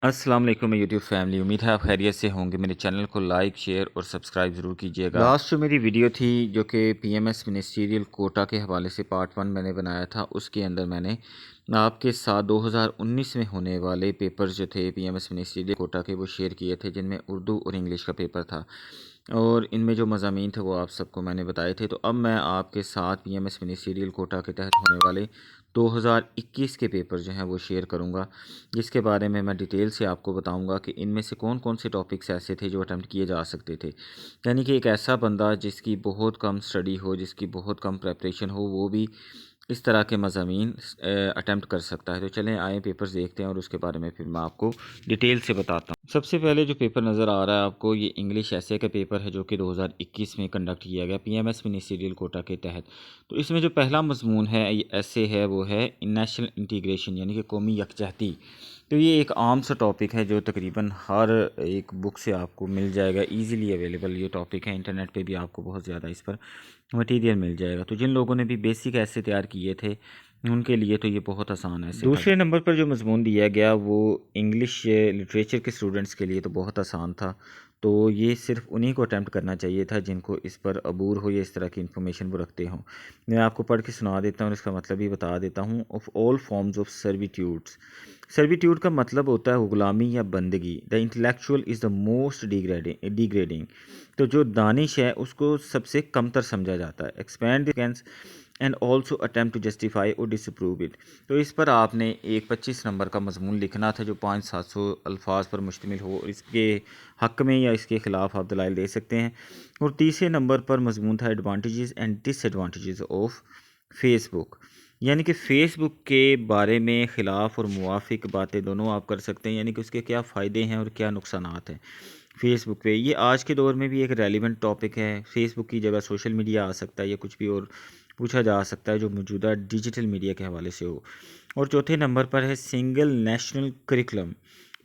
अस्सलाम वालेकुम YouTube family. उम्मीद है आप खैरियत से होंगे। मेरे चैनल को लाइक शेयर और सब्सक्राइब ज़रूर कीजिएगा। लास्ट जो मेरी वीडियो थी जो कि पीएमएस मिनिस्ट्रियल कोटा के हवाले से पार्ट 1 मैंने बनाया था, उसके अंदर मैंने आपके साथ 2019 में होने वाले पेपर्स जो थे पीएमएस मिनिस्ट्रियल कोटा के वो शेयर किए थे, जिनमें उर्दू और इंग्लिश का पेपर था और इनमें जो मज़ामीन थे वो आप सबको मैंने बताए थे। तो अब मैं आपके साथ पीएमएस मिनिस्ट्रियल कोटा के तहत होने वाले 2021 के पेपर जो हैं वो शेयर करूंगा, जिसके बारे में मैं डिटेल से आपको बताऊंगा कि इनमें से कौन कौन से टॉपिक्स ऐसे थे जो अटैम्प्ट किए जा सकते थे। यानी कि एक ऐसा बंदा जिसकी बहुत कम स्टडी हो, जिसकी बहुत कम प्रेपरेशन हो, वो भी इस तरह के मज़ामीन अटैम्प्ट कर सकता है। तो चलें आए पेपर्स देखते हैं और उसके बारे में फिर मैं आपको डिटेल से बताता हूँ। सबसे पहले जो पेपर नज़र आ रहा है आपको, ये इंग्लिश एसे का पेपर है जो कि 2021 में कंडक्ट किया गया पीएमएस मिनिस्ट्रियल कोटा के तहत। तो इसमें जो पहला मजमून है ये एसे है, वो है नेशनल इंटीग्रेशन यानी कि कौमी यकजहती। तो ये एक आम सा टॉपिक है जो तकरीबन हर एक बुक से आपको मिल जाएगा, इजीली अवेलेबल ये टॉपिक है। इंटरनेट पे भी आपको बहुत ज़्यादा इस पर मटेरियल मिल जाएगा। तो जिन लोगों ने भी बेसिक ऐसे तैयार किए थे उनके लिए तो ये बहुत आसान है। दूसरे नंबर पर जो मजमून दिया गया वो इंग्लिश लिटरेचर के स्टूडेंट्स के लिए तो बहुत आसान था। तो ये सिर्फ उन्हीं को अटैम्प्ट करना चाहिए था जिनको इस पर अबूर हो या इस तरह की इन्फॉर्मेशन वो रखते हों। मैं आपको पढ़ के सुना देता हूँ और इसका मतलब भी बता देता हूँ। Of all forms of servitudes, servitude का मतलब होता है गुलामी या बंदगी। The intellectual is the most degrading, तो जो दानिश है उसको सबसे कमतर समझा जाता है। Expand the end also attempt to justify और डिसअप्रूव इट। तो इस पर आपने एक 25 नंबर का मजमून लिखना था जो 500-700 अल्फाज पर मुश्तमिल हो, और इसके हक़ में या इसके ख़िलाफ़ आप दलाइल दे सकते हैं। और तीसरे नंबर पर मजमून था advantages and disadvantages of Facebook, यानी कि फ़ेसबुक के बारे में ख़िलाफ़ और मुवाफ़िक बातें दोनों आप कर सकते हैं, यानी कि उसके क्या फ़ायदे हैं और क्या नुकसानात हैं फ़ेसबुक पे। ये आज के दौर में भी एक रेलिवेंट टॉपिक है। फ़ेसबुक की जगह सोशल मीडिया आ सकता है या कुछ भी और पूछा जा सकता है जो मौजूदा डिजिटल मीडिया के हवाले से हो। और चौथे नंबर पर है single national curriculum,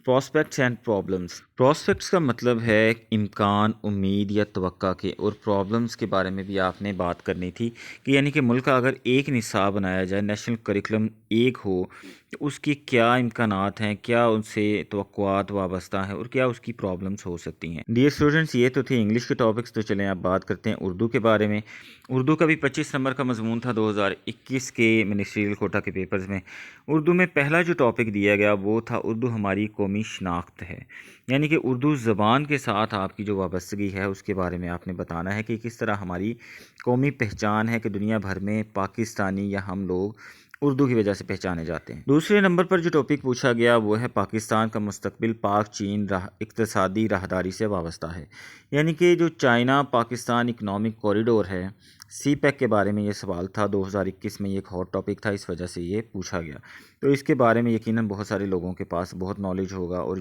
prospects and problems. Prospects का मतलब है इम्कान, उम्मीद या तवक्का के, और प्रॉब्लम्स के बारे में भी आपने बात करनी थी कि यानी कि मुल्क का अगर एक निसाब बनाया जाए, नेशनल करिकुलम एक हो, तो उसकी क्या इम्कानात हैं, क्या उनसे तवक्कुआत वाबस्ता हैं और क्या उसकी प्रॉब्लम्स हो सकती हैं। डियर स्टूडेंट्स, ये तो थे इंग्लिश के टॉपिक्स। तो चलें आप बात करते हैं उर्दू के बारे में। उर्दू का भी 25 नंबर का मजमून था 2021 के मिनिस्ट्रियल कोटा के पेपर्स में। उर्दू में पहला जो टॉपिक दिया गया वो था उर्दू हमारी कौमी शनाख्त है, यानी कि उर्दू ज़बान के साथ आपकी जो वाबस्तगी है उसके बारे में आपने बताना है कि किस तरह हमारी कौमी पहचान है कि दुनिया भर में पाकिस्तानी या हम लोग उर्दू की वजह से पहचाने जाते हैं। दूसरे नंबर पर जो टॉपिक पूछा गया वो है पाकिस्तान का मुस्तकबिल पाक चीन इक़्तिसादी राहदारी से वाबस्ता है, यानी कि जो चाइना पाकिस्तान इकनॉमिक कॉरिडोर है, सी पैक के बारे में ये सवाल था। 2021 में ये एक हॉट टॉपिक था, इस वजह से ये पूछा गया। तो इसके बारे में यकीनन बहुत सारे लोगों के पास बहुत नॉलेज होगा, और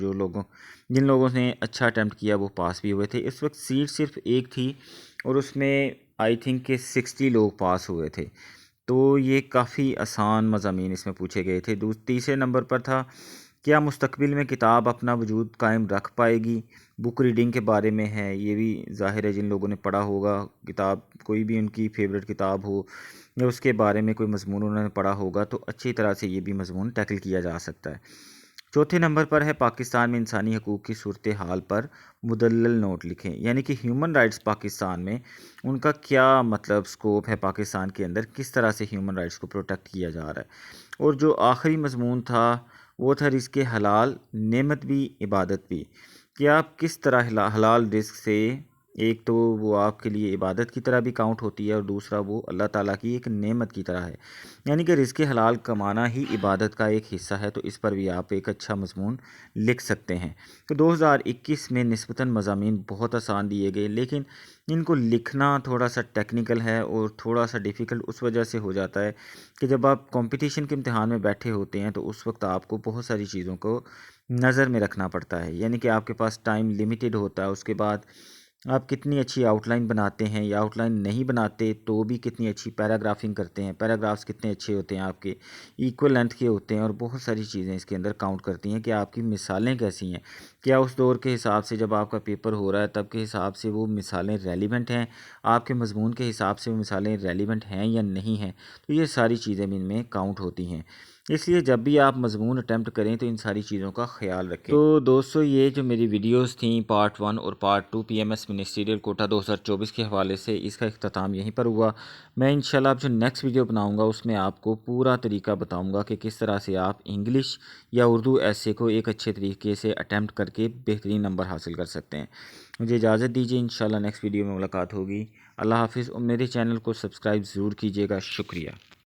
जिन लोगों ने अच्छा अटैम्प्ट किया वो पास भी हुए थे। इस वक्त सीट सिर्फ एक थी और उसमें आई थिंक कि 60 लोग पास हुए थे। तो ये काफ़ी आसान मज़ामीन इसमें पूछे गए थे। तीसरे नंबर पर था क्या मुस्तकबिल में किताब अपना वजूद कायम रख पाएगी। बुक रीडिंग के बारे में है, ये भी ज़ाहिर है जिन लोगों ने पढ़ा होगा किताब, कोई भी उनकी फेवरेट किताब हो या उसके बारे में कोई मजमून उन्होंने पढ़ा होगा, तो अच्छी तरह से ये भी मजमून टैकल किया जा सकता है। चौथे नंबर पर है पाकिस्तान में इंसानी हकूक़ की सूरत हाल पर मुदल्लल नोट लिखें, यानी कि ह्यूमन राइट्स पाकिस्तान में उनका क्या मतलब स्कोप है, पाकिस्तान के अंदर किस तरह से ह्यूमन राइट्स को प्रोटेक्ट किया जा रहा है। और जो आखिरी मजमून था वो था रिज़्क़ हलाल, नेमत भी इबादत भी, कि आप किस तरह हलाल रिज़्क़ से, एक तो वो आपके लिए इबादत की तरह भी काउंट होती है और दूसरा वो अल्लाह ताला की एक नेमत की तरह है, यानी कि रिज़्क़ हलाल कमाना ही इबादत का एक हिस्सा है। तो इस पर भी आप एक अच्छा मजमून लिख सकते हैं। तो 2021 में निस्बतन मज़ामीन बहुत आसान दिए गए, लेकिन इनको लिखना थोड़ा सा टेक्निकल है और थोड़ा सा डिफ़िकल्ट उस वजह से हो जाता है कि जब आप कंपटीशन के इम्तिहान में बैठे होते हैं तो उस वक्त आपको बहुत सारी चीज़ों को नज़र में रखना पड़ता है, यानी कि आपके पास टाइम लिमिटेड होता है। उसके बाद आप कितनी अच्छी आउटलाइन बनाते हैं या आउटलाइन नहीं बनाते तो भी कितनी अच्छी पैराग्राफिंग करते हैं, पैराग्राफ्स कितने अच्छे होते हैं आपके, इक्वल लेंथ के होते हैं, और बहुत सारी चीज़ें इसके अंदर काउंट करती हैं कि आपकी मिसालें कैसी हैं, क्या उस दौर के हिसाब से जब आपका पेपर हो रहा है तब के हिसाब से वो मिसालें रेलिवेंट हैं, आपके मजमून के हिसाब से वो मिसालें रेलिवेंट हैं या नहीं हैं। तो ये सारी चीज़ें भी इनमें काउंट होती हैं। اس لیے جب بھی آپ مضمون اٹیمپٹ کریں تو ان ساری چیزوں کا خیال رکھیں۔ تو دوستو یہ جو میری ویڈیوز تھیں پارٹ 1 اور part 2 P M S ministerial quota 2024 کے حوالے سے، اس کا اختتام یہیں پر ہوا۔ میں انشاءاللہ اب جو نیکسٹ ویڈیو بناؤں گا اس میں آپ کو پورا طریقہ بتاؤں گا کہ کس طرح سے آپ انگلش یا اردو ایسے کو ایک اچھے طریقے سے اٹیمپٹ کر کے بہترین نمبر حاصل کر سکتے ہیں۔ مجھے اجازت دیجیے، انشاءاللہ نیکسٹ ویڈیو میں ملاقات ہوگی۔ اللہ حافظ، اور میرے چینل کو سبسکرائب ضرور کیجیے گا۔ شکریہ۔